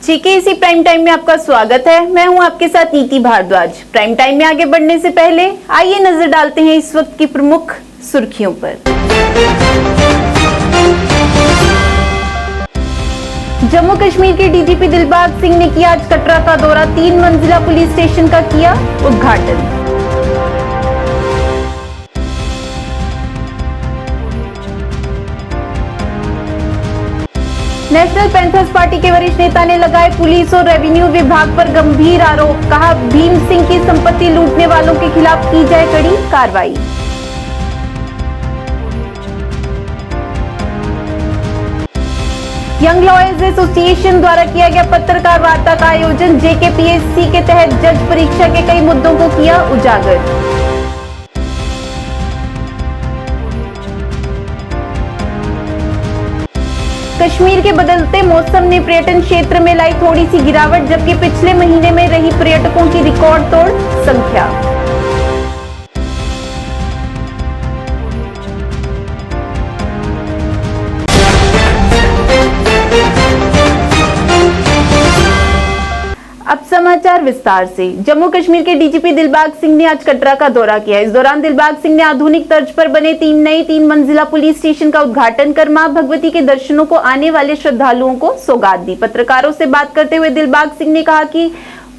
JKC prime time में आपका स्वागत है। मैं हूं आपके साथ नीति भारद्वाज। प्राइम टाइम में आगे बढ़ने से पहले आइए नजर डालते हैं इस वक्त की प्रमुख सुर्खियों पर। जम्मू कश्मीर के डीजीपी दिलबाग सिंह ने किया आज कटरा का दौरा। 3 मंजिला पुलिस स्टेशन का किया उद्घाटन। नेशनल पैंथर्स पार्टी के वरिष्ठ नेता ने लगाए पुलिस और रेवेन्यू विभाग पर गंभीर आरोप। कहा, भीम सिंह की संपत्ति लूटने वालों के खिलाफ की जाए कड़ी कार्रवाई। यंग लॉयर्स एसोसिएशन द्वारा किया गया पत्रकार वार्ता का आयोजन। जेकेपीएससी के तहत जज परीक्षा के कई मुद्दों को किया उजागर। कश्मीर के बदलते मौसम ने पर्यटन क्षेत्र में लाई थोड़ी सी गिरावट, जबकि पिछले महीने में रही पर्यटकों की रिकॉर्ड तोड़ संख्या। अब समाचार विस्तार से। जम्मू कश्मीर के डीजीपी दिलबाग सिंह ने आज कटरा का दौरा किया। इस दौरान दिलबाग सिंह ने आधुनिक तर्ज पर बने 3 मंजिला पुलिस स्टेशन का उद्घाटन कर मां भगवती के दर्शनों को आने वाले श्रद्धालुओं को सौगात दी। पत्रकारों से बात करते हुए दिलबाग सिंह ने कहा कि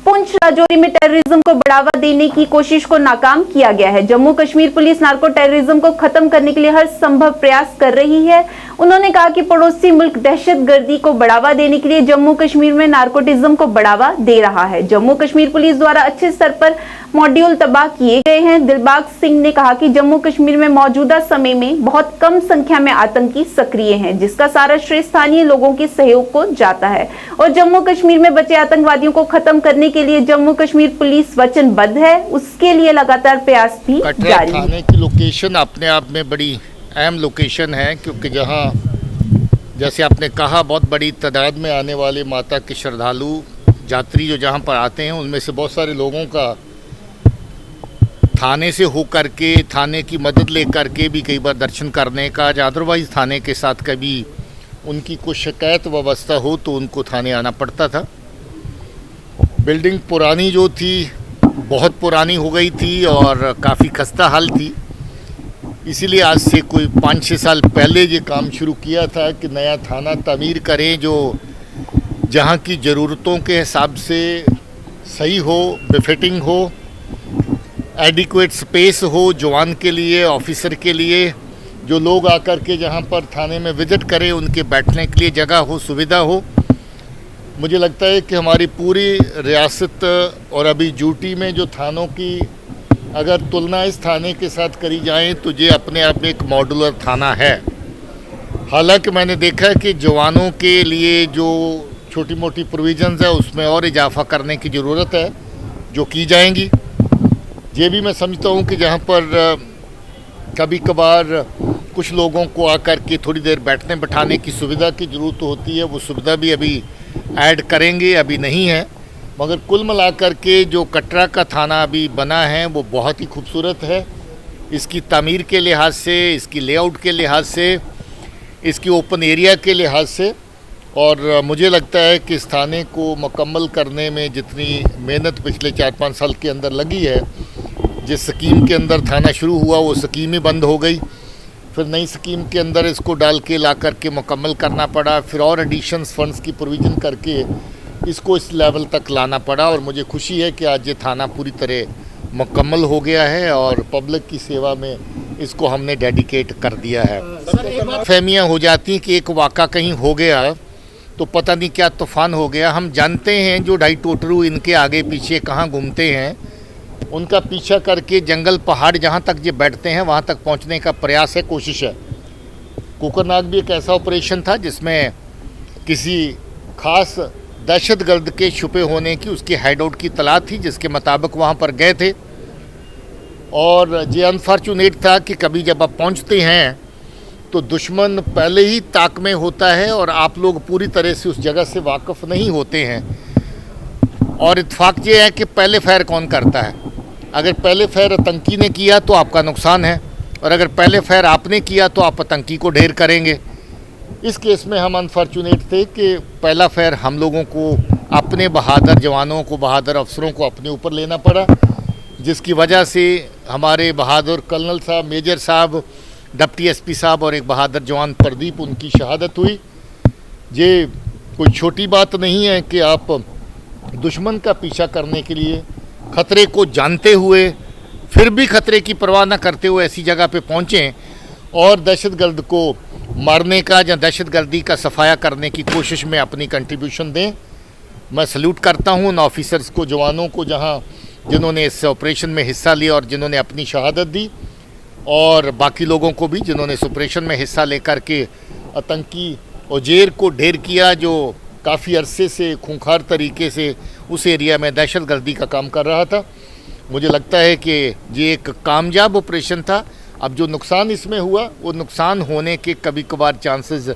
पुंछ राजौरी में टेररिज्म को बढ़ावा देने की कोशिश को नाकाम किया गया है। Jammu Kashmir police narco terrorism को खत्म करने के लिए हर संभव प्रयास कर रही है। उन्होंने कहा कि पड़ोसी मुल्क दहशतगर्दी को बढ़ावा देने के लिए जम्मू कश्मीर में नार्कोटिज्म को बढ़ावा दे रहा है। जम्मू कश्मीर पुलिस द्वारा अच्छे स्तर पर मॉड्यूल तबाह किए गए हैं। दिलबाग सिंह ने कहा कि जम्मू कश्मीर में मौजूदा समय में बहुत कम संख्या में आतंकी सक्रिय हैं, जिसका सारा श्रेय स्थानीय लोगों के सहयोग को जाता है और जम्मू कश्मीर में बचे आतंकवादियों को खत्म करने के लिए जम्मू कश्मीर पुलिस वचनबद्ध है। उसके लिए लगातार प्रयास भी जारी है। थाने की लोकेशन अपने आप में बड़ी अहम लोकेशन है, क्योंकि जहां जैसे आपने कहा बहुत बड़ी तादाद में आने वाले माता के श्रद्धालु यात्री जो जहां पर आते हैं, उनमें से बहुत सारे लोगों का थाने से होकर के, थाने की मदद लेकर के भी कई बार दर्शन करने का, या अदरवाइज़ थाने के साथ कभी उनकी कुछ शिकायत व्यवस्था हो तो उनको थाने आना पड़ता था। बिल्डिंग पुरानी जो थी बहुत पुरानी हो गई थी और काफ़ी खस्ता हाल थी, इसीलिए आज से कोई 5-6 साल पहले ये काम शुरू किया था कि नया थाना तामीर करें जो जहाँ की ज़रूरतों के हिसाब से सही हो, बेफिटिंग हो, एडिक्वेट स्पेस हो जवान के लिए, ऑफिसर के लिए, जो लोग आकर के जहाँ पर थाने में विज़िट करें उनके बैठने के लिए जगह हो, सुविधा हो। मुझे लगता है कि हमारी पूरी रियासत और अभी यूटी में जो थानों की अगर तुलना इस थाने के साथ करी जाए तो ये अपने आप में एक मॉड्यूलर थाना है। हालांकि मैंने देखा है कि जवानों के लिए जो छोटी मोटी प्रोविजंस है उसमें और इजाफा करने की ज़रूरत है, जो की जाएंगी। ये भी मैं समझता हूँ कि जहाँ पर कभी कभार कुछ लोगों को आकर के थोड़ी देर बैठने बैठाने की सुविधा की ज़रूरत होती है, वो सुविधा भी अभी ऐड करेंगे, अभी नहीं है। मगर कुल मिलाकर के जो कटरा का थाना अभी बना है वो बहुत ही खूबसूरत है। इसकी तामीर के लिहाज से, इसकी लेआउट के लिहाज से, इसकी ओपन एरिया के लिहाज से, और मुझे लगता है कि इस थाने को मुकम्मल करने में जितनी मेहनत पिछले 4-5 साल के अंदर लगी है, जिस स्कीम के अंदर थाना शुरू हुआ वो स्कीम ही बंद हो गई, फिर नई स्कीम के अंदर इसको डाल के ला करके मुकम्मल करना पड़ा, फिर और एडिशंस फंड्स की प्रोविज़न करके इसको इस लेवल तक लाना पड़ा। और मुझे खुशी है कि आज ये थाना पूरी तरह मुकम्मल हो गया है और पब्लिक की सेवा में इसको हमने डेडिकेट कर दिया है। फहमियाँ हो जाती हैं कि एक वाक़ा कहीं हो गया तो पता नहीं क्या तूफ़ान हो गया। हम जानते हैं जो ढाई टोटरू इनके आगे पीछे कहाँ घूमते हैं, उनका पीछा करके जंगल पहाड़ जहाँ तक ये बैठते हैं वहाँ तक पहुँचने का प्रयास है, कोशिश है। कुकरनाग भी एक ऐसा ऑपरेशन था जिसमें किसी खास दहशतगर्द के छुपे होने की उसकी हाइडआउट की तलाश थी, जिसके मुताबिक वहाँ पर गए थे। और ये अनफॉर्चुनेट था कि कभी जब आप पहुँचते हैं तो दुश्मन पहले ही ताक में होता है और आप लोग पूरी तरह से उस जगह से वाकिफ़ नहीं होते हैं। और इत्तेफाक ये है कि पहले फायर कौन करता है। अगर पहले फायर आतंकी ने किया तो आपका नुकसान है, और अगर पहले फायर आपने किया तो आप आतंकी को ढेर करेंगे। इस केस में हम अनफॉर्चुनेट थे कि पहला फायर हम लोगों को अपने बहादुर जवानों को, बहादुर अफसरों को अपने ऊपर लेना पड़ा, जिसकी वजह से हमारे बहादुर कर्नल साहब, मेजर साहब, डिप्टी एसपी साहब और एक बहादुर जवान प्रदीप, उनकी शहादत हुई। ये कोई छोटी बात नहीं है कि आप दुश्मन का पीछा करने के लिए खतरे को जानते हुए फिर भी खतरे की परवाह न करते हुए ऐसी जगह पे पहुँचें और दहशतगर्द को मारने का या दहशतगर्दी का सफाया करने की कोशिश में अपनी कंट्रीब्यूशन दें। मैं सल्यूट करता हूँ उन ऑफिसर्स को, जवानों को, जिन्होंने इस ऑपरेशन में हिस्सा लिया और जिन्होंने अपनी शहादत दी, और बाकी लोगों को भी जिन्होंने इस ऑपरेशन में हिस्सा लेकर के आतंकी उजेर को ढेर किया, जो काफ़ी अरसे से खूंखार तरीके से उस एरिया में दहशतगर्दी का काम कर रहा था। मुझे लगता है कि ये एक कामयाब ऑपरेशन था। अब जो नुकसान इसमें हुआ, वो नुकसान होने के कभी कभार चांसेस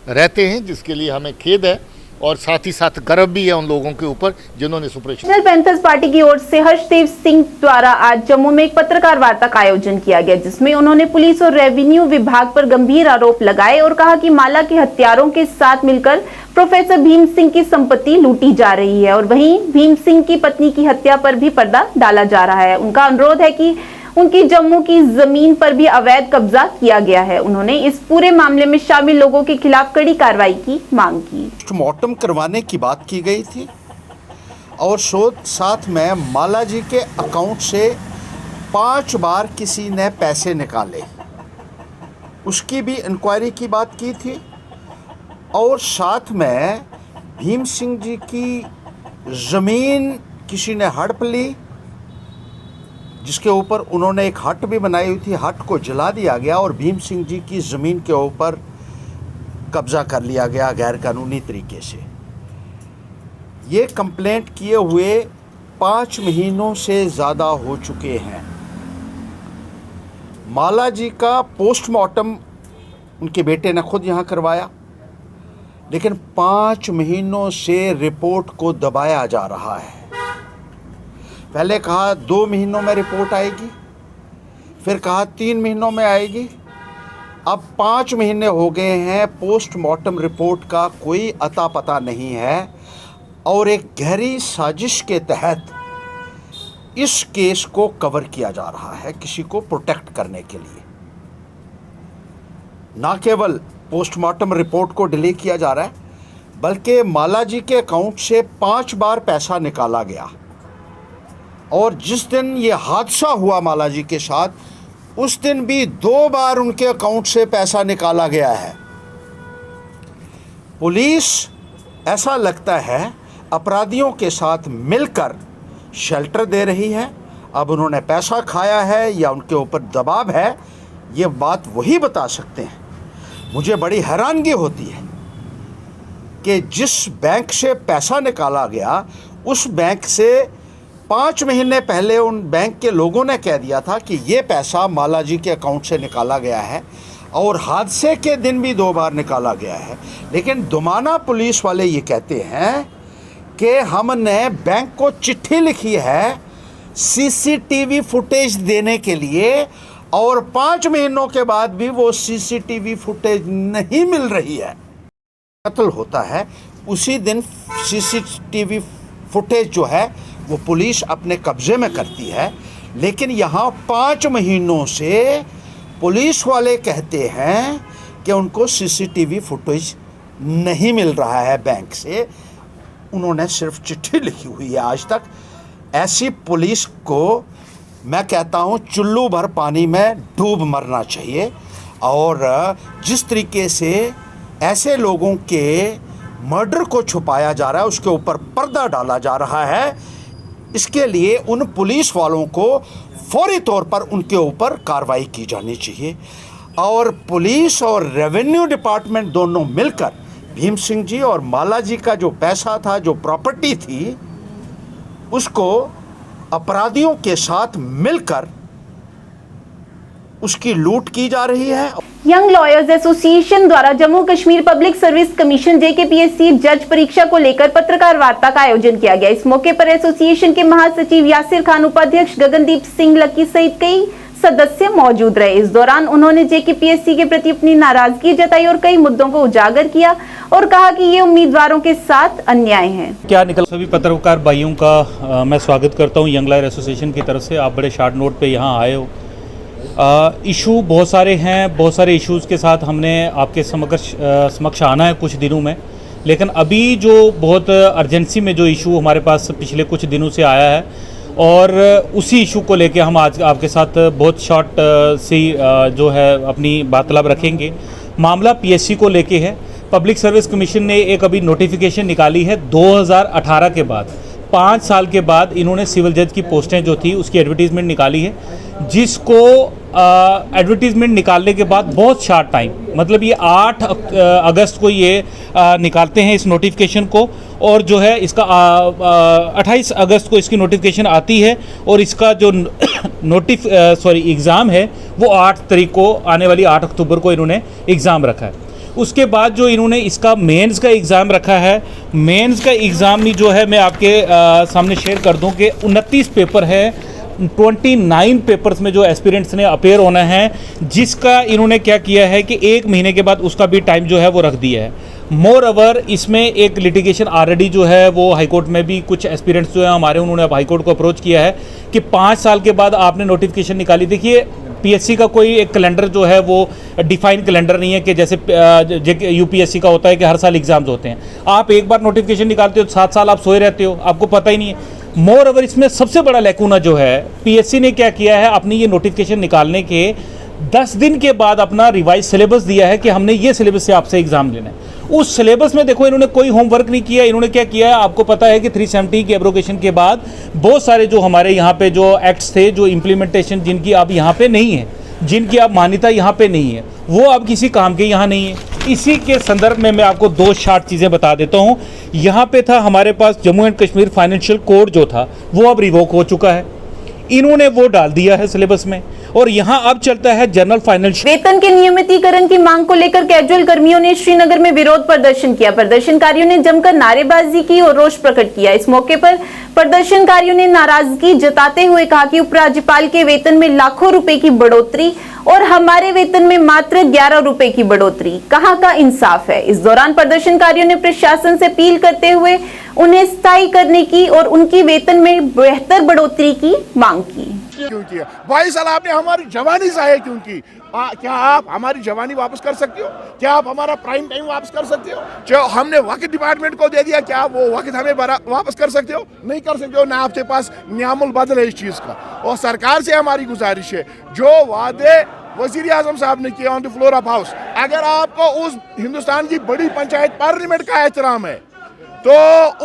रहते हैं, जिसके लिए हमें खेद है और साथ ही साथ गर्व भी है उन लोगों के ऊपर जिन्होंने इस ऑपरेशन। नेशनल पैंथर्स पार्टी की ओर से हर्षदेव सिंह द्वारा आज जम्मू में एक पत्रकार वार्ता का आयोजन किया गया, जिसमें उन्होंने पुलिस और रेवेन्यू विभाग पर गंभीर आरोप लगाए और कहा कि माला के हत्यारों के साथ मिलकर प्रोफेसर भीम सिंह की संपत्ति लूटी जा रही है और वहीं भीम सिंह की पत्नी की हत्या पर भी पर्दा डाला जा रहा है। उनका अनुरोध है कि उनकी जम्मू की जमीन पर भी अवैध कब्जा किया गया है। उन्होंने इस पूरे मामले में शामिल लोगों के खिलाफ कड़ी कार्रवाई की मांग की। पोस्टमार्टम करवाने की बात की गई थी और साथ में माला जी के अकाउंट से 5 बार किसी ने पैसे निकाले, उसकी भी इंक्वायरी की बात की थी। और साथ में भीम सिंह जी की ज़मीन किसी ने हड़प ली, जिसके ऊपर उन्होंने एक हट भी बनाई हुई थी। हट को जला दिया गया और भीम सिंह जी की ज़मीन के ऊपर कब्ज़ा कर लिया गया गैर कानूनी तरीके से। ये कंप्लेंट किए हुए 5 महीनों से ज़्यादा हो चुके हैं। माला जी का पोस्टमार्टम उनके बेटे ने खुद यहाँ करवाया, लेकिन 5 महीनों से रिपोर्ट को दबाया जा रहा है। पहले कहा 2 महीनों में रिपोर्ट आएगी, फिर कहा 3 महीनों में आएगी। अब 5 महीने हो गए हैं, पोस्टमार्टम रिपोर्ट का कोई अता पता नहीं है और एक गहरी साजिश के तहत इस केस को कवर किया जा रहा है किसी को प्रोटेक्ट करने के लिए। ना केवल पोस्टमार्टम रिपोर्ट को डिले किया जा रहा है, बल्कि माला जी के अकाउंट से 5 बार पैसा निकाला गया और जिस दिन ये हादसा हुआ माला जी के साथ, उस दिन भी 2 बार उनके अकाउंट से पैसा निकाला गया है। पुलिस, ऐसा लगता है, अपराधियों के साथ मिलकर शेल्टर दे रही है। अब उन्होंने पैसा खाया है या उनके ऊपर दबाव है, ये बात वही बता सकते हैं। मुझे बड़ी हैरानगी होती है कि जिस बैंक से पैसा निकाला गया, उस बैंक से 5 महीने पहले उन बैंक के लोगों ने कह दिया था कि ये पैसा माला जी के अकाउंट से निकाला गया है और हादसे के दिन भी 2 बार निकाला गया है। लेकिन दुमाना पुलिस वाले ये कहते हैं कि हमने बैंक को चिट्ठी लिखी है सीसीटीवी फुटेज देने के लिए और 5 महीनों के बाद भी वो सीसीटीवी फुटेज नहीं मिल रही है। कत्ल होता है उसी दिन सीसीटीवी फुटेज जो है वो पुलिस अपने कब्जे में करती है, लेकिन यहाँ 5 महीनों से पुलिस वाले कहते हैं कि उनको सीसीटीवी फुटेज नहीं मिल रहा है बैंक से। उन्होंने सिर्फ चिट्ठी लिखी हुई है आज तक। ऐसी पुलिस को मैं कहता हूँ चुल्लू भर पानी में डूब मरना चाहिए। और जिस तरीके से ऐसे लोगों के मर्डर को छुपाया जा रहा है, उसके ऊपर पर्दा डाला जा रहा है, इसके लिए उन पुलिस वालों को फौरी तौर पर उनके ऊपर कार्रवाई की जानी चाहिए। और पुलिस और रेवेन्यू डिपार्टमेंट दोनों मिलकर भीम सिंह जी और माला जी का जो पैसा था, जो प्रॉपर्टी थी, उसको अपराधियों के साथ मिलकर उसकी लूट की जा रही है। यंग लॉयर्स एसोसिएशन द्वारा Jammu Kashmir public service commission JKPSC जज परीक्षा को लेकर पत्रकार वार्ता का आयोजन किया गया। इस मौके पर एसोसिएशन के महासचिव यासिर खान, उपाध्यक्ष गगनदीप सिंह लकी सहित कई सदस्य मौजूद रहे। इस दौरान उन्होंने JKPSC के प्रति अपनी नाराजगी जताई और कई मुद्दों को उजागर किया। और कहा कि ये उम्मीदवारों के साथ अन्याय है। क्या निकल सभी पत्रकार भाइयों का मैं स्वागत करता हूं यंग लायर एसोसिएशन की तरफ से। आप बड़े शार्ट नोट पे यहां आए हो। इशू बहुत सारे हैं, बहुत सारे इश्यूज़ के साथ हमने आपके समक्ष आना है कुछ दिनों में, लेकिन अभी जो बहुत अर्जेंसी में जो इशू हमारे पास पिछले कुछ दिनों से आया है और उसी इशू को लेके हम आज आपके साथ बहुत शॉर्ट सी जो है अपनी वार्तालाप रखेंगे। मामला पीएससी को लेके है। पब्लिक सर्विस कमीशन ने एक अभी नोटिफिकेशन निकाली है 2018 के बाद, 5 साल के बाद इन्होंने सिविल जज की पोस्टें जो थी उसकी एडवर्टीज़मेंट निकाली है, जिसको एडवर्टीज़मेंट निकालने के बाद बहुत शार्ट टाइम, मतलब ये 8 अगस्त को ये निकालते हैं इस नोटिफिकेशन को, और जो है इसका 28 अगस्त को इसकी नोटिफिकेशन आती है और इसका जो एग्ज़ाम है वो 8 तारीख को, आने वाली 8 अक्टूबर को इन्होंने एग्ज़ाम रखा है। उसके बाद जो इन्होंने इसका मेंस का एग्ज़ाम रखा है, मेंस का एग्ज़ाम भी जो है मैं आपके सामने शेयर कर दूं कि 29 पेपर है, 29 पेपर्स में जो एस्पिरेंट्स ने अपेयर होना है, जिसका इन्होंने क्या किया है कि 1 महीने के बाद उसका भी टाइम जो है वो रख दिया है। मोर ओवर इसमें एक लिटिगेशन ऑलरेडी जो है वो हाईकोर्ट में भी कुछ एस्पिरेंट्स जो है हमारे, उन्होंने अब हाईकोर्ट को अप्रोच किया है कि 5 साल के बाद आपने नोटिफिकेशन निकाली। देखिए पीएससी का कोई एक कैलेंडर जो है वो डिफाइंड कैलेंडर नहीं है कि जैसे यूपीएससी का होता है कि हर साल एग्जाम्स होते हैं। आप एक बार नोटिफिकेशन निकालते हो 7 साल आप सोए रहते हो, आपको पता ही नहीं है। मोर ओवर इसमें सबसे बड़ा लैकूना जो है, पीएससी ने क्या किया है, अपनी ये नोटिफिकेशन निकालने के 10 दिन के बाद अपना रिवाइज सिलेबस दिया है कि हमने ये सिलेबस से आपसे एग्जाम लेना है। उस सिलेबस में देखो इन्होंने कोई होमवर्क नहीं किया। इन्होंने क्या किया है, आपको पता है कि 370 की एब्रोगेशन के बाद बहुत सारे जो हमारे यहाँ पे जो एक्ट्स थे, जो इम्प्लीमेंटेशन जिनकी अब यहाँ पे नहीं है, जिनकी अब मान्यता यहाँ पे नहीं है, वो अब किसी काम के यहाँ नहीं है। इसी के संदर्भ में मैं आपको 2 शार्ट चीज़ें बता देता हूँ। यहाँ पे था हमारे पास Jammu and Kashmir financial code जो था वो अब रिवोक हो चुका है, इन्होंने वो डाल दिया है सिलेबस में, और यहाँ अब चलता है जनरल फाइनेंशियल। वेतन के नियमितीकरण की मांग को लेकर कैजुअल कर्मियों ने श्रीनगर में विरोध प्रदर्शन किया। प्रदर्शनकारियों ने जमकर नारेबाजी की और रोष प्रकट किया। इस मौके पर प्रदर्शनकारियों ने नाराजगी जताते हुए कहा कि उपराज्यपाल के वेतन में लाखों रुपए की बढ़ोतरी और हमारे वेतन में मात्र 11 रुपए की बढ़ोतरी, कहां का इंसाफ है। इस दौरान प्रदर्शनकारियों ने प्रशासन से अपील करते हुए उन्हें स्थायी करने की और उनकी वेतन में बेहतर बढ़ोतरी की मांग की। क्यों किया? 22 साल आपने हमारी जवानी ज़ाया क्यों की? क्या आप हमारी जवानी वापस कर सकते हो? क्या आप हमारा प्राइम टाइम वापस कर सकते हो? जो हमने वक्त डिपार्टमेंट को दे दिया, क्या वो वक्त हमें वापस कर सकते हो? नहीं कर सकते हो। ना आपके पास नियामुल बदल है इस चीज़ का। और सरकार से हमारी गुजारिश है, जो वादे वज़ीर आज़म साहब ने किया on the floor of house, अगर आपको उस हिंदुस्तान की बड़ी पंचायत पार्लियामेंट का एहतराम है, तो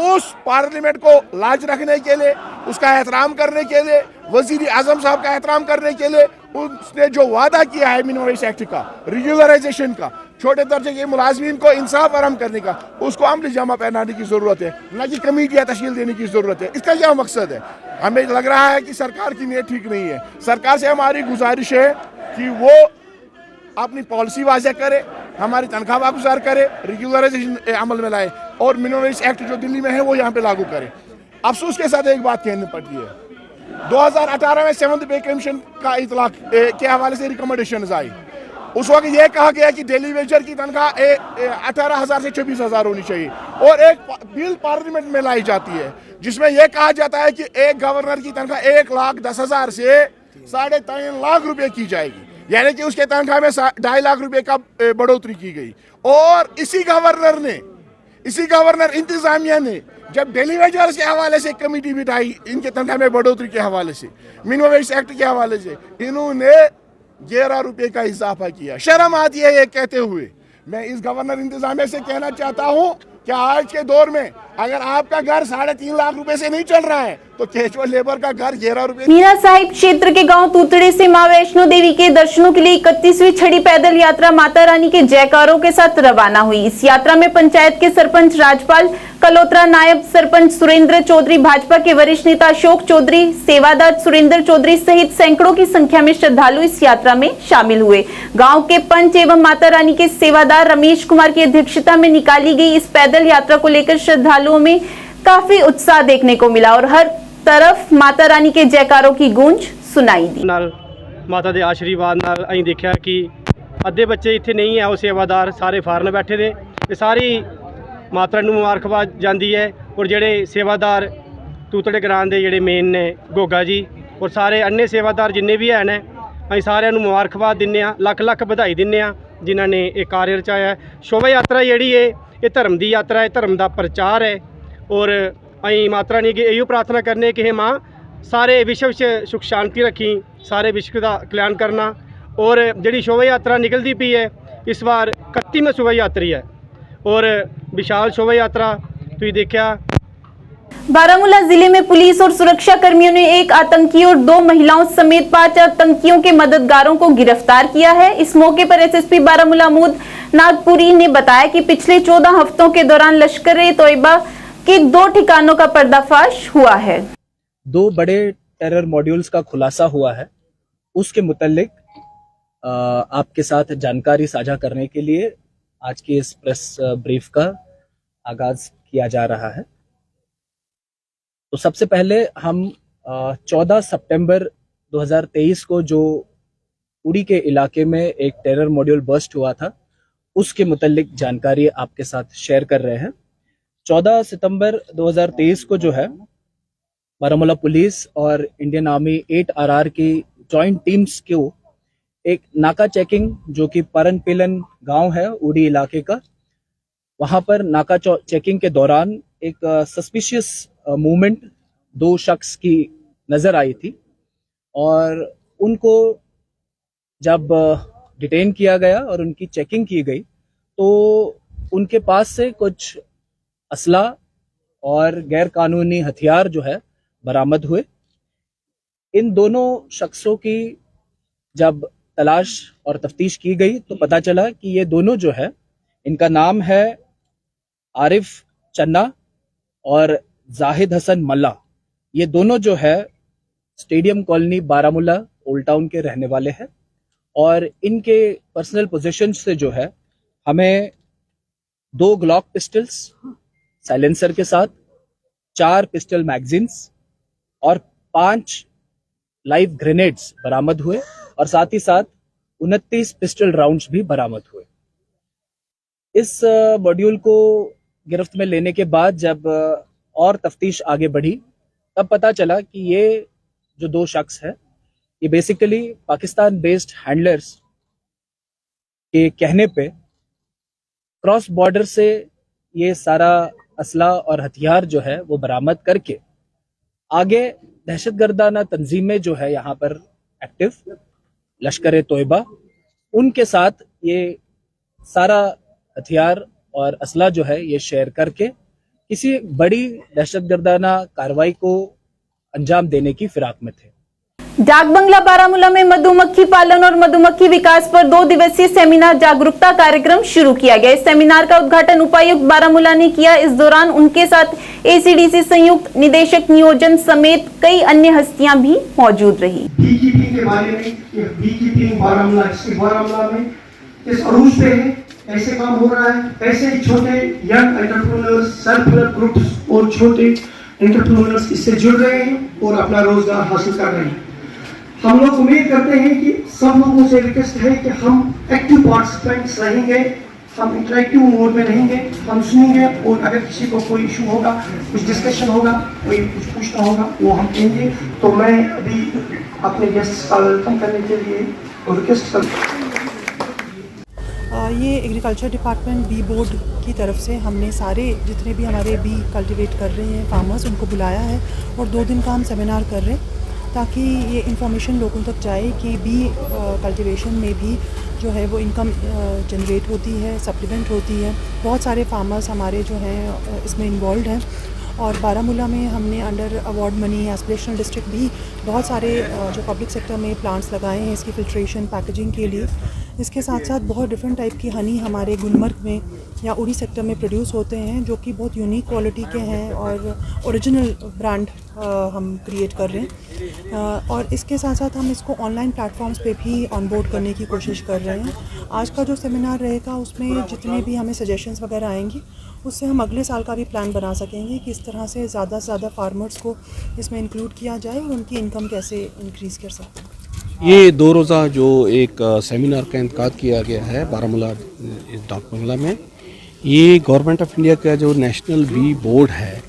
उस पार्लियामेंट को लाज रखने के लिए, उसका एहतराम करने के लिए, वज़ीर आज़म साहब का एहतराम करने के लिए उसने जो वादा किया है मिनिमम वेज एक्ट का, रेगुलराइजेशन का, छोटे दर्जे के मुलाजमीन को इंसाफ फराहम करने का, उसको अमली जामा पहनाने की ज़रूरत है, न कि कमेटियाँ तश्कील देने की ज़रूरत है। इसका क्या मकसद है? हमें लग रहा है कि सरकार की नीयत ठीक नहीं है। सरकार से हमारी गुजारिश है कि वो अपनी पॉलिसी वाज़ह करे, हमारी तनख्वाह वागुजार करे, रेगुलराइजेशन अमल में लाए और मिनिमम वेज एक्ट जो दिल्ली में है वो यहाँ पे लागू करे। अफसोस के साथ एक बात कहनी पड़ती है, 2018 में 7th पे कमीशन का इतलाक के हवाले से रिकमेंडेशन आई। उस वक्त ये कहा गया कि डेली वेजर की तनख्वाह 18,000 से 24,000 होनी चाहिए, और एक बिल पार्लियामेंट में लाई जाती है जिसमें यह कहा जाता है कि एक गवर्नर की तनख्वाह 1,10,000 से 3.5 लाख रुपए की जाएगी, यानी कि उसके तनख्वाह में 2.5 लाख रुपए का बढ़ोतरी की गई। और इसी गवर्नर इंतजामिया ने जब डेली वेजर्स के हवाले से कमेटी बिठाई, इनके तनख्वाह में बढ़ोतरी के हवाले से, मिनिमम वेज एक्ट के हवाले से, इन्होंने 11 रुपए का इजाफा किया। शर्म आती है ये कहते हुए। मैं इस गवर्नर इंतजामिया से कहना चाहता हूँ कि आज के दौर में अगर आपका घर 3.5 लाख रुपए से नहीं चल रहा है, तो कैजुअल लेबर का घर 11 रुपए। मीरा साहिब क्षेत्र के गांव तूतड़े से मां वैष्णो देवी के दर्शनों के लिए 31वीं छड़ी पैदल यात्रा माता रानी के जयकारों के साथ रवाना हुई। इस यात्रा में पंचायत के सरपंच राजपाल कलोत्रा, नायब सरपंच सुरेंद्र चौधरी, भाजपा के वरिष्ठ नेता अशोक चौधरी, सेवादार सुरेंद्र चौधरी सहित सैकड़ों की संख्या में श्रद्धालु इस यात्रा में शामिल हुए। गाँव के पंच एवं माता रानी के सेवादार रमेश कुमार की अध्यक्षता में निकाली गई इस पैदल यात्रा को लेकर श्रद्धालुओं में काफी उत्साह देखने को मिला और हर तरफ माता रानी के जयकारों की गूंज सुनाई दी। माता दे आशीर्वाद नाल असीं देखिया कि अद्धे बच्चे इत्थे नहीं है, वो सेवादार सारे फारन बैठे थे ਇਹ ਸਾਰੀ ਮਾਤਰਾ ਨੂੰ ਮੁਬਾਰਕਬਾਦ ਜਾਂਦੀ ਹੈ। ਔਰ ਜਿਹੜੇ ਸੇਵਾਦਾਰ ਤੂਤੜੇ ਗਰਾਂ ਦੇ ਜਿਹੜੇ ਮੇਨ ਨੇ ਗੋਗਾ ਜੀ ਔਰ ਸਾਰੇ अन्य ਸੇਵਾਦਾਰ ਜਿੰਨੇ ਵੀ ਹਨ ਅਸੀਂ ਸਾਰਿਆਂ ਨੂੰ ਮੁਬਾਰਕਬਾਦ ਦਿੰਦੇ ਹਾਂ, ਲੱਖ ਲੱਖ ਵਧਾਈ ਦਿੰਦੇ ਹਾਂ ਜਿਨ੍ਹਾਂ ਨੇ ਇਹ ਕਾਰਜ ਰਚਾਇਆ। ਸ਼ੋਭਾ ਯਾਤਰਾ ਜਿਹੜੀ ਹੈ ਇਹ ਧਰਮ ਦੀ ਯਾਤਰਾ ਹੈ, ਧਰਮ ਦਾ ਪ੍ਰਚਾਰ ਹੈ। ਔਰ ਅਸੀਂ ਮਾਤਾ ਰਾਣੀ ਅੱਗੇ ਇਹੋ ਪ੍ਰਾਰਥਨਾ ਕਰਨੇ ਕਿ हे ਮਾਂ ਸਾਰੇ ਵਿਸ਼ਵ 'ਚ ਸੁਖ ਸ਼ਾਂਤੀ ਰੱਖੀ, ਸਾਰੇ ਵਿਸ਼ਵ ਦਾ ਕਲਿਆਣ ਕਰਨਾ। ਔਰ ਜਿਹੜੀ ਸ਼ੋਭਾ ਯਾਤਰਾ ਨਿਕਲਦੀ ਪਈ ਹੈ ਇਸ ਵਾਰ 31ਵੀਂ ਸ਼ੋਭਾ ਯਾਤਰੀ है और विशाल शोभा यात्रा तुझे देखा। बारामूला जिले में पुलिस और सुरक्षा कर्मियों ने एक आतंकी और 2 महिलाओं समेत 5 आतंकियों के मददगारों को गिरफ्तार किया है। इस मौके पर एसएसपी बारामूला महमूद नागपुरी ने बताया कि पिछले 14 हफ्तों के दौरान लश्कर-ए-तोयबा के 2 ठिकानों का पर्दाफाश हुआ है। 2 बड़े टेरर मॉड्यूल्स का खुलासा हुआ है, उसके मुतल्लिक आपके साथ जानकारी साझा करने के लिए आज के इस प्रेस ब्रीफ का आगाज किया जा रहा है। तो सबसे पहले हम 14 सितंबर 2023 को जो उड़ी के इलाके में एक टेरर मॉड्यूल बस्ट हुआ था उसके मुतल्लिक जानकारी आपके साथ शेयर कर रहे हैं। 14 सितंबर 2023 को जो है बारामूला पुलिस और इंडियन आर्मी 8RR की जॉइंट टीम्स को एक नाका चेकिंग जो कि परनपिलन गांव है उड़ी इलाके का, वहां पर नाका चेकिंग के दौरान एक सस्पिशियस मूवमेंट 2 शख्स की नजर आई थी और उनको जब डिटेन किया गया और उनकी चेकिंग की गई तो उनके पास से कुछ असला और गैर कानूनी हथियार जो है बरामद हुए। इन दोनों शख्सों की जब तलाश और तफ्तीश की गई तो पता चला कि ये दोनों जो है इनका नाम है आरिफ चन्ना और जाहिद हसन मल्ला। ये दोनों जो है stadium colony Baramulla old town के रहने वाले हैं और इनके पर्सनल पोजीशन से जो है हमें 2 ग्लॉक पिस्टल्स साइलेंसर के साथ 4 पिस्टल मैगजीन्स और 5 लाइव ग्रेनेड्स बरामद हुए और साथ ही साथ 29 पिस्टल राउंड्स भी बरामद हुए। इस मॉड्यूल को गिरफ्त में लेने के बाद जब और तफ्तीश आगे बढ़ी तब पता चला कि ये जो 2 शख्स है ये बेसिकली पाकिस्तान बेस्ड हैंडलर्स के कहने पे क्रॉस बॉर्डर से ये सारा असला और हथियार जो है वो बरामद करके आगे दहशतगर्दाना तंजीमें जो है यहाँ पर एक्टिव लश्कर-ए-तोयबा उनके साथ ये सारा हथियार और असला जो है ये शेयर करके किसी बड़ी दहशतगर्दाना कार्रवाई को अंजाम देने की फिराक में थे। डाक बंगला बारामूला में मधुमक्खी पालन और मधुमक्खी विकास पर 2 दिवसीय सेमिनार जागरूकता कार्यक्रम शुरू किया गया। इस सेमिनार का उद्घाटन उपायुक्त बारामूला ने किया। इस दौरान उनके साथ एसीडीसी संयुक्त निदेशक नियोजन समेत कई अन्य हस्तियां भी मौजूद रही। बीकीपिंग के बारे में, बीकीपिंग बारामूला डिस्ट्रिक्ट बारामूला में किस अरूज पे है, कैसे काम हो रहा है, कैसे छोटे young entrepreneurs, self help groups और छोटे एंटरप्रेन्योर्स इससे जुड़ रहे हैं और अपना रोजगार हासिल कर रहे हैं। हम लोग उम्मीद करते हैं कि सब लोगों से रिक्वेस्ट है कि हम एक्टिव पार्टिसिपेंट्स रहेंगे, हम इंटरेक्टिव मोड में रहेंगे, हम सुनेंगे और अगर किसी को कोई इशू होगा, कुछ डिस्कशन होगा, कोई कुछ पूछना होगा वो हम कहेंगे। तो मैं अभी अपने गेस्ट्स का वेलकम करने के लिए रिक्वेस्ट करता हूँ। ये एग्रीकल्चर डिपार्टमेंट बी बोर्ड की तरफ से हमने सारे जितने भी हमारे बी कल्टीवेट कर रहे हैं फार्मर्स उनको बुलाया है और 2 दिन का हम सेमिनार कर रहे हैं ताकि ये इन्फॉर्मेशन लोगों तक जाए कि बी कल्टीवेशन में भी जो है वो इनकम जनरेट होती है, सप्लीमेंट होती है। बहुत सारे फार्मर्स हमारे जो हैं इसमें इन्वॉल्व हैं और बारामूला में हमने under award money aspirational district भी बहुत सारे जो पब्लिक सेक्टर में प्लांट्स लगाए हैं इसकी फिल्ट्रेशन पैकेजिंग के लिए। इसके साथ साथ बहुत डिफरेंट टाइप की हनी हमारे गुलमर्ग में या उड़ी सेक्टर में प्रोड्यूस होते हैं जो कि बहुत यूनिक क्वालिटी के हैं और ओरिजिनल ब्रांड हम क्रिएट कर रहे हैं और इसके साथ साथ हम इसको ऑनलाइन प्लेटफॉर्म्स पे भी ऑनबोर्ड करने की कोशिश कर रहे हैं। आज का जो सेमिनार रहेगा उसमें जितने भी हमें सजेशंस वगैरह आएंगी उससे हम अगले साल का भी प्लान बना सकेंगे कि इस तरह से ज़्यादा से ज़्यादा फार्मर्स को इसमें इंक्लूड किया जाए और उनकी इनकम कैसे इंक्रीज़ कर सकते हैं। ये 2 रोज़ा जो एक सेमिनार का इनेकाद किया गया है बारामूला डाक बंगला में, ये गवर्नमेंट ऑफ इंडिया का जो नेशनल बी बोर्ड है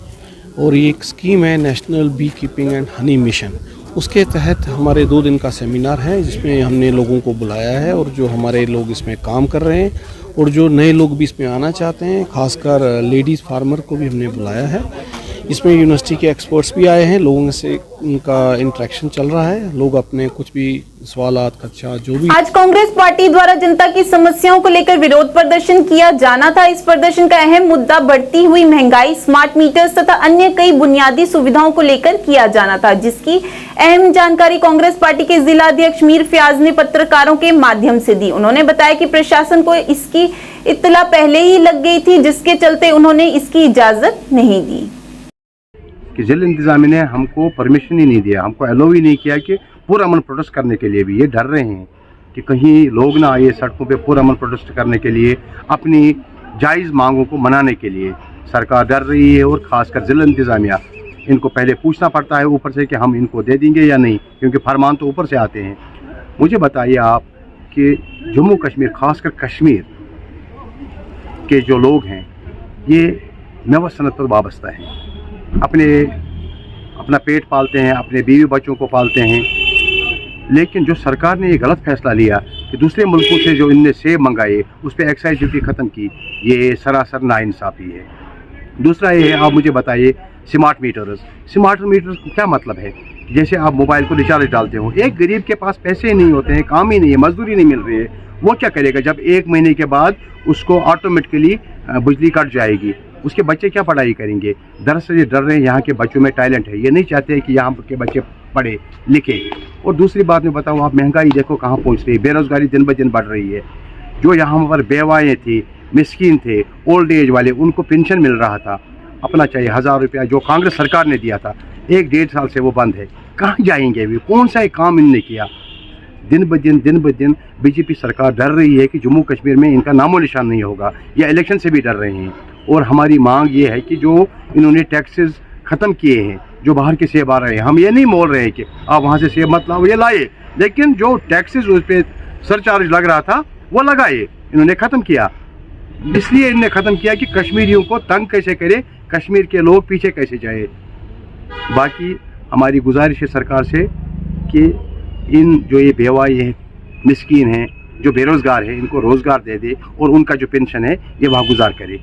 और ये एक स्कीम है national bee keeping and honey mission, उसके तहत हमारे 2 दिन का सेमिनार है जिसमें हमने लोगों को बुलाया है और जो हमारे लोग इसमें काम कर रहे हैं और जो नए लोग भी इसमें आना चाहते हैं, खासकर लेडीज़ फार्मर को भी हमने बुलाया है। इसमें यूनिवर्सिटी के एक्सपर्ट्स भी आए हैं, लोगों से उनका इंटरेक्शन चल रहा है, लोग अपने कुछ भी सवालात खदशा जो भी। आज कांग्रेस पार्टी द्वारा जनता की समस्याओं को लेकर विरोध प्रदर्शन किया जाना था। इस प्रदर्शन का अहम मुद्दा बढ़ती हुई महंगाई, स्मार्ट मीटर्स तथा अन्य कई बुनियादी सुविधाओं को लेकर किया जाना था, जिसकी अहम जानकारी कांग्रेस पार्टी के जिला अध्यक्ष मीर फयाज ने पत्रकारों के माध्यम से दी। उन्होंने बताया कि प्रशासन को इसकी इत्तला पहले ही लग गई थी, जिसके चलते उन्होंने इसकी इजाजत नहीं दी। कि जिला इंतजामिया ने हमको परमिशन ही नहीं दिया, हमको अलाउ ही नहीं किया कि पूरा अमन प्रोटेस्ट करने के लिए भी। ये डर रहे हैं कि कहीं लोग ना आए सड़कों पे पूरा अमन प्रोटेस्ट करने के लिए, अपनी जायज़ मांगों को मनाने के लिए। सरकार डर रही है और ख़ासकर जिला इंतजामिया, इनको पहले पूछना पड़ता है ऊपर से कि हम इनको दे देंगे या नहीं, क्योंकि फरमान तो ऊपर से आते हैं। मुझे बताइए आप कि जम्मू कश्मीर, ख़ासकर कश्मीर के जो लोग हैं ये मेवा सनत पर वाबस्ता हैं, अपना पेट पालते हैं, अपने बीवी बच्चों को पालते हैं। लेकिन जो सरकार ने ये गलत फैसला लिया कि दूसरे मुल्कों से जो इनने सेब मंगाए उस पर एक्साइज ड्यूटी ख़त्म की, ये सरासर नाइंसाफ़ी है। दूसरा ये है, आप मुझे बताइए स्मार्ट मीटर्स का क्या मतलब है? जैसे आप मोबाइल को रिचार्ज डालते हो, एक गरीब के पास पैसे नहीं होते हैं, काम ही नहीं है, मजदूरी नहीं मिल रही है, वो क्या करेगा जब 1 महीने के बाद उसको ऑटोमेटिकली बिजली कट जाएगी? उसके बच्चे क्या पढ़ाई करेंगे? दरअसल ये डर रहे हैं, यहाँ के बच्चों में टैलेंट है, ये नहीं चाहते कि यहाँ के बच्चे पढ़े लिखे। और दूसरी बात मैं बताऊँ, आप महंगाई देखो कहाँ पहुँच रही है, बेरोज़गारी दिन ब दिन बढ़ रही है। जो यहाँ पर बेवाएँ थी, मिस्कीन थे, ओल्ड एज वाले, उनको पेंशन मिल रहा था, अपना चाहिए 1000 रुपया जो कांग्रेस सरकार ने दिया था, 1-1.5 साल से वो बंद है। कहाँ जाएंगे अभी? कौन सा एक काम इनने किया? दिन ब दिन बीजेपी सरकार डर रही है कि जम्मू कश्मीर में इनका नामो निशान नहीं होगा, या इलेक्शन से भी डर रहे हैं। और हमारी मांग ये है कि जो इन्होंने टैक्सेस ख़त्म किए हैं, जो बाहर के सेब आ रहे हैं, हम ये नहीं बोल रहे हैं कि आप वहाँ से सेब मत लाओ, ये लाए, लेकिन जो टैक्सेस उस पर सरचार्ज लग रहा था वो लगाए, इन्होंने ख़त्म किया। इसलिए इन्होंने ख़त्म किया कि कश्मीरियों को तंग कैसे करे, कश्मीर के लोग पीछे कैसे जाए। बाकी हमारी गुजारिश है सरकार से कि इन जो ये बेवाई है, मिस्कीन हैं, जो बेरोज़गार है, इनको रोज़गार दे दे और उनका जो पेंशन है ये वहाँ गुजार करे।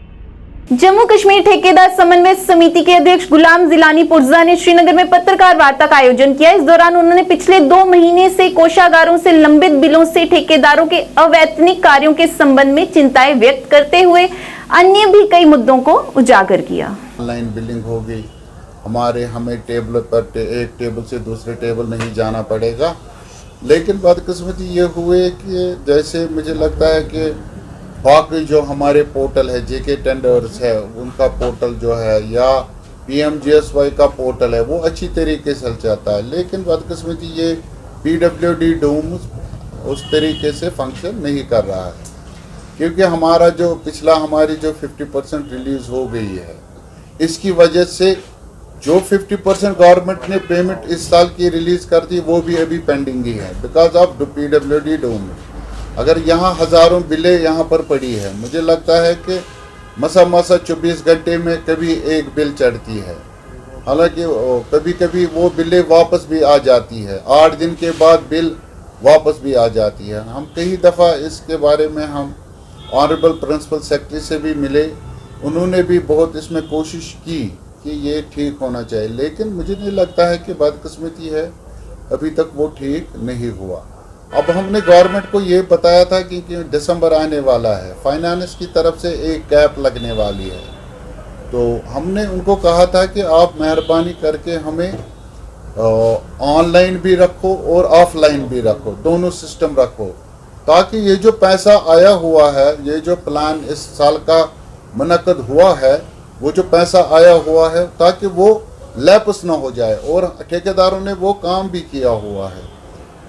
जम्मू कश्मीर ठेकेदार समन्वय समिति के अध्यक्ष गुलाम जिलानी पुर्जा ने श्रीनगर में पत्रकार वार्ता का आयोजन किया। इस दौरान उन्होंने पिछले 2 महीने से कोषागारों से लंबित बिलों से ठेकेदारों के अवैतनिक कार्यों के संबंध में चिंताएं व्यक्त करते हुए अन्य भी कई मुद्दों को उजागर किया। ऑनलाइन बिलिंग हो गई, हमें टेबल पर एक टेबल से दूसरे टेबल नहीं जाना पड़ेगा। लेकिन बदकिस्मती ये हुए कि जैसे मुझे लगता है कि बाकी जो हमारे पोर्टल है, जेके टेंडर्स है, उनका पोर्टल जो है, या PMGSY का पोर्टल है, वो अच्छी तरीके से चलता है। लेकिन बदकिस्मती ये PWD डूम उस तरीके से फंक्शन नहीं कर रहा है, क्योंकि हमारी जो 50% रिलीज़ हो गई है, इसकी वजह से जो 50% गवर्नमेंट ने पेमेंट इस साल की रिलीज़ कर दी वो भी अभी पेंडिंग ही है, बिकॉज ऑफ PWD डूम। अगर यहाँ हज़ारों बिलें यहाँ पर पड़ी है, मुझे लगता है कि मसा 24 घंटे में कभी एक बिल चढ़ती है, हालांकि कभी कभी वो बिलें वापस भी आ जाती है, 8 दिन के बाद बिल वापस भी आ जाती है। हम कई दफ़ा इसके बारे में हम ऑनरेबल प्रिंसिपल सेक्रेटरी से भी मिले, उन्होंने भी बहुत इसमें कोशिश की कि ये ठीक होना चाहिए, लेकिन मुझे नहीं लगता है कि बदकिस्मती है अभी तक वो ठीक नहीं हुआ। अब हमने गवर्नमेंट को ये बताया था कि दिसंबर आने वाला है, फाइनेंस की तरफ से एक कैप लगने वाली है, तो हमने उनको कहा था कि आप मेहरबानी करके हमें ऑनलाइन भी रखो और ऑफलाइन भी रखो, दोनों सिस्टम रखो, ताकि ये जो पैसा आया हुआ है, ये जो प्लान इस साल का मुनक्कद हुआ है, वो जो पैसा आया हुआ है, ताकि वो लैप्स ना हो जाए, और ठेकेदारों ने वो काम भी किया हुआ है।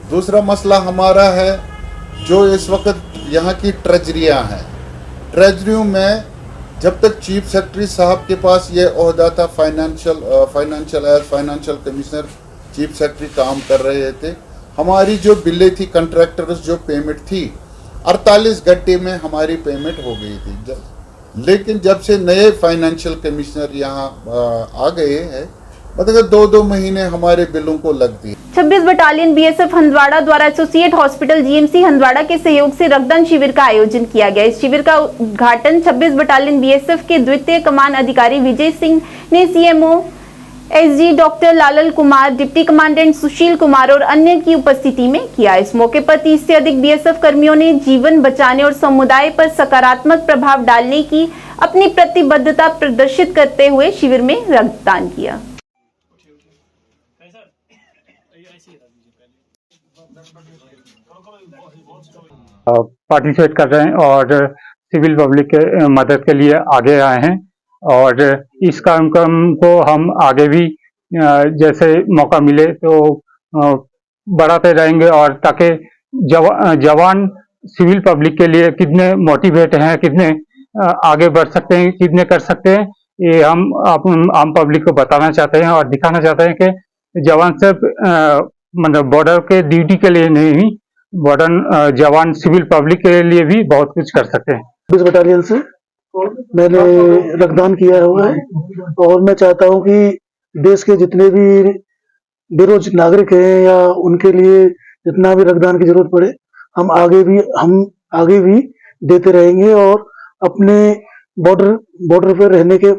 दूसरा मसला हमारा है जो इस वक्त यहाँ की ट्रेजरियाँ हैं, ट्रेजरियों में जब तक चीफ सेक्रेटरी साहब के पास ये ओहदा था, फाइनेंशियल कमिश्नर चीफ सेक्रेटरी काम कर रहे थे, हमारी जो बिलें थी, कंट्रैक्टर्स जो पेमेंट थी, 48 घंटे में हमारी पेमेंट हो गई थी। लेकिन जब से नए फाइनेंशियल कमिश्नर यहाँ आ गए हैं, मतलब 2-2 महीने हमारे बिलों को लग दिए। 26 बटालियन बीएसएफ हंदवाड़ा द्वारा एसोसिएट हॉस्पिटल जीएमसी हंदवाड़ा के सहयोग से रक्तदान शिविर का आयोजन किया गया। इस शिविर का उद्घाटन 26 बटालियन बीएसएफ के द्वितीय कमान अधिकारी विजय सिंह ने सीएमओ एसजी डॉक्टर लालल कुमार, डिप्टी कमांडेंट सुशील कुमार और अन्य की उपस्थिति में किया। इस मौके पर 30 से अधिक बीएसएफ कर्मियों ने जीवन बचाने और समुदाय पर सकारात्मक प्रभाव डालने की अपनी प्रतिबद्धता प्रदर्शित करते हुए शिविर में रक्तदान किया। पार्टिसिपेट कर रहे हैं और सिविल पब्लिक के मदद के लिए आगे आए हैं और इस कार्यक्रम को हम आगे भी जैसे मौका मिले तो बढ़ाते रहेंगे और ताकि जवान सिविल पब्लिक के लिए कितने मोटिवेट हैं, कितने आगे बढ़ सकते हैं, कितने कर सकते हैं, ये हम आम पब्लिक को बताना चाहते हैं और दिखाना चाहते हैं कि जवान सिर्फ मतलब बॉर्डर के ड्यूटी के लिए नहीं, बॉर्डर जवान सिविल पब्लिक के लिए भी बहुत कुछ कर सकते हैं। 26 बटालियन से मैंने रक्तदान किया हुआ है और मैं चाहता हूं कि देश के जितने भी बेरोजगार नागरिक हैं या उनके लिए जितना भी रक्तदान की जरूरत पड़े हम आगे भी देते रहेंगे और अपने बॉर्डर पर रहने के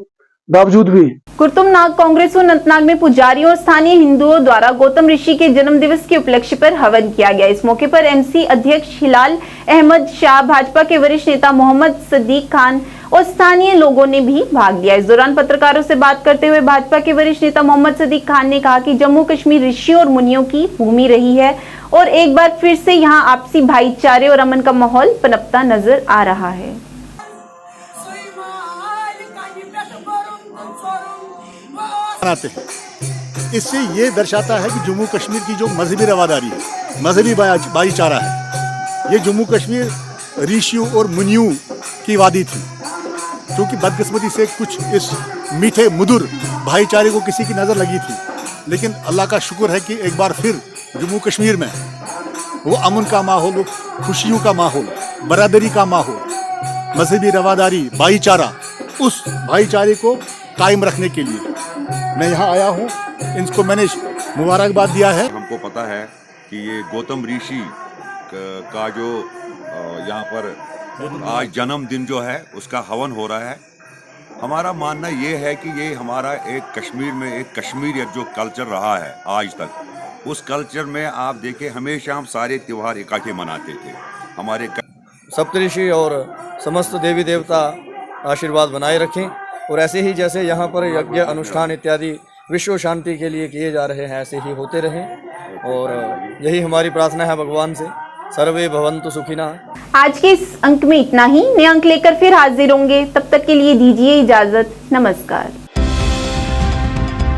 बावजूद भी। कुतुबनाग कांग्रेस और अनंतनाग में पुजारियों और स्थानीय हिंदुओं द्वारा गौतम ऋषि के जन्म दिवस के उपलक्ष्य पर हवन किया गया। इस मौके पर एमसी अध्यक्ष हिलाल अहमद शाह, भाजपा के वरिष्ठ नेता मोहम्मद सदीक खान और स्थानीय लोगों ने भी भाग लिया। इस दौरान पत्रकारों से बात करते हुए भाजपा के वरिष्ठ नेता मोहम्मद सदीक खान ने कहा कि जम्मू कश्मीर ऋषियों और मुनियों की भूमि रही है और एक बार फिर से यहाँ आपसी भाईचारे और अमन का माहौल पनपता नजर आ रहा है। इससे ये दर्शाता है कि जम्मू कश्मीर की जो मजहबी रवादारी है, मजहबी भाईचारा है, ये जम्मू कश्मीर ऋषियों और मुनियों की वादी थी। क्योंकि बदकिस्मती से कुछ इस मीठे मधुर भाईचारे को किसी की नज़र लगी थी, लेकिन अल्लाह का शुक्र है कि एक बार फिर जम्मू कश्मीर में वो अमन का माहौल, खुशियों का माहौल, बरादरी का माहौल, मजहबी रवादारी, भाईचारा, उस भाईचारे को कायम रखने के लिए मैं यहाँ आया हूँ। इनको मैंने मुबारकबाद दिया है। हमको पता है कि ये गौतम ऋषि का जो यहाँ पर आज जन्मदिन जो है उसका हवन हो रहा है। हमारा मानना ये है कि ये हमारा एक कश्मीर में एक कश्मीरियत जो कल्चर रहा है आज तक, उस कल्चर में आप देखें हमेशा हम सारे त्यौहार इकट्ठे मनाते थे। हमारे सप्तऋषि और समस्त देवी देवता आशीर्वाद बनाए रखें और ऐसे ही जैसे यहाँ पर यज्ञ अनुष्ठान इत्यादि विश्व शांति के लिए किए जा रहे हैं ऐसे ही होते रहें और यही हमारी प्रार्थना है भगवान से। सर्वे भवन्तु सुखिना। आज के इस अंक में इतना ही। नए अंक लेकर फिर हाजिर होंगे, तब तक के लिए दीजिए इजाजत। नमस्कार।